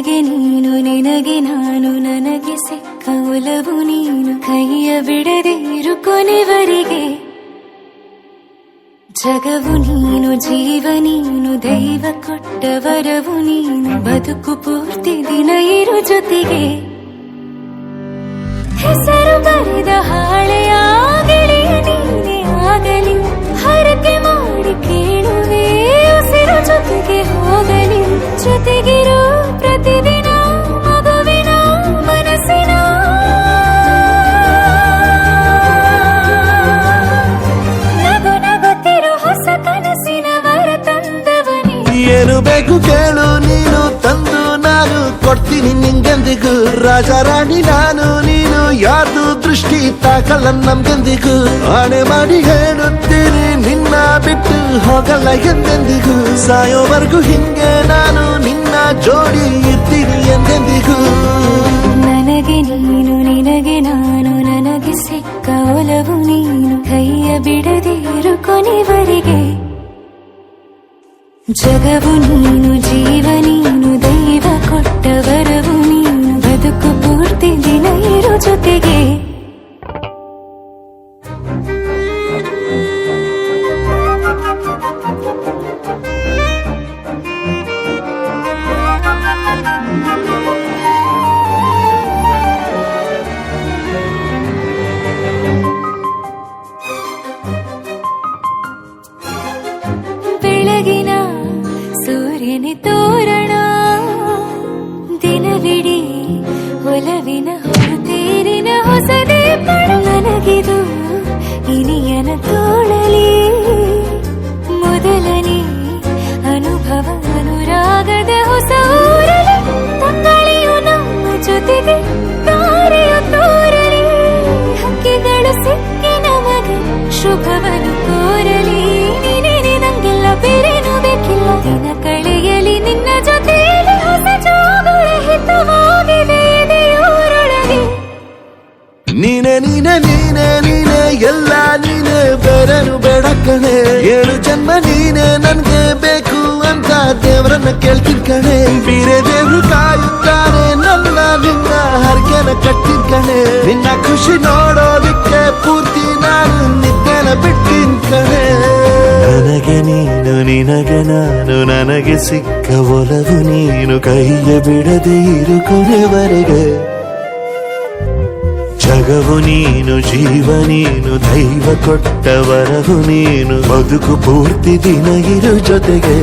ನನಗೆ ನೀನು ನಿನಗೆ ನಾನು ನನಗೆ ಸಿಕ್ಕ ಒಲವು ನೀನು ಕೈಯ ಬಿಡದೆ ಇರು ಕೊನೆವರೆಗೆ ಜಗವು ನೀನು ಜೀವ ನೀನು ದೈವ ಕೊಟ್ಟ ವರವು ನೀನು ಬದುಕು ಪೂರ್ತಿ ದಿನ ಇರು ಜೊತೆಗೆ ಹೆಸರು ಬರೆದ ಹಾಳೆಯಾಗಲಿ ನೀನೇ ಆಗಲಿ ಹರಕೆ ಮಾಡಿ ಕೇಳುವೆ ಉಸಿರು ಜೊತೆಗೆ ಹೋಗಲಿ ಜೊತೆಗಿರೋ ಪ್ರತಿದಿನ ಮಗುವಿನ ಮನಸ್ಸಿನ ನಗು ನಗುತ್ತಿರೋ ಹೊಸ ಕನಸಿನ ವರ ತಂದವನೇ ಏನು ಬೇಕು ಕೇಳು ನೀನು ತಂದು ನಾನು ಕೊಡ್ತೀನಿ ನಿಂಗೆಂದಿಗೂ ರಾಜ ರಾಣಿ ನಾನು ನೀನು ಯಾರ್ದು ದೃಷ್ಟಿ ತಾಕಲ್ಲ ನಮ್ಗೆಂದಿಗೂ ಆಣೆ ಮಾಡಿ ಹೇಳುತ್ತೀನಿ ನಿನ್ನ ಬಿಟ್ಟು ಹೋಗಲ್ಲ ಎಂದೆಂದಿಗೂ ಸಾಯೋವರೆಗೂ ಹಿಂಗೆ ನಾನು ನಿನ್ನ ಜೋಡಿ ಇರ್ತೀನಿ ಎಂದೆಂದಿಗೂ ನನಗೆ ನೀನು ನಿನಗೆ ನಾನು ನನಗೆ ಸಿಕ್ಕ ಒಲವು ನೀನು ಕೈಯ ಬಿಡದೆ ಇರು ಕೊನೆವರೆಗೆ ಜಗವು ನೀನು ಜೀವ ನೀನು ದೈವ ಕೊಟ್ಟ ವರವು ನೀನು ಬದುಕು ಪೂರ್ತಿ ದಿನ ಇರು ಜೊತೆಗೆ ಬೆಳಗಿನ ಸೂರ್ಯನ ತೋರಣ ದಿನವಿಡೀ ಒಲವಿನ ಹೊರತೇರಿನ ಹೊಸದೇ ಪಡ ನನಗಿದು ಇನಿಯನ ತೋಳಲಿ ಮೊದಲನೇ ಅನುಭವ ಅನುರಾಗದ ಹೊಸ ಊರಲಿ ತಂಗಳಿಯು ನಮ್ಮ ಜೊತೆಗೆ ತಾರೆಯು ತೋರಲಿ ಹಕ್ಕಿಗಳು ಸಿಕ್ಕಿ ನಮಗೆ ಶುಭವನ್ನು ಕೋರಲಿ ನೀನೇ ನಂಗೆಲ್ಲ ಬೇರೇನು ಬೇಕಿಲ್ಲ ದಿನ ಕಳೆಯಲಿ ನಿನ್ನ ಜೊತೆಯಲ್ಲಿ ಹೊಸ ಜೋಗುಳ ಹಿತವಾಗಿದೆ ದೇವರೊಳಗೆ ನೀನೆ ನೀನೆ ನೀನೆ ನೀನೆ ಎಲ್ಲ ನೀನೆ ಬೇರೆನು ಬೇಡ ಕಣೆ ಏಳು ಜನ್ಮ ನೀನೆ ನನ್ಗೆ ಬೇಕು ಅಂತ ದೇವರನ್ನ ಕೇಳ್ತೀನಿ ಕಣೆ ಬೇರೆ ದೇವ್ರು ಕಾಯುತ್ತಾರೆ ನನ್ನ ನಿನ್ನ ಹರಕೆನ ಕಟ್ಟಿನ ಕಣೆ ನಿನ್ನ ಖುಷಿ ನೋಡೋದಿಕ್ಕೆ ಪೂರ್ತಿ ನಾನು ನಿದ್ದೆನ ಬಿಟ್ಟಿನ್ ಕಣೆ ನನಗೆ ನೀನು ನಿನಗೆ ನಾನು ನನಗೆ ಸಿಕ್ಕ ಒಲವು ನೀನು ಕೈಯ ಬಿಡದೆ ಇರು ಕೊನೆವರೆಗೆ ಜಗವು ನೀನು ಜೀವ ನೀನು ದೈವ ಕೊಟ್ಟ ವರವು ನೀನು ಬದುಕು ಪೂರ್ತಿ ದಿನ ಇರು ಜೊತೆಗೆ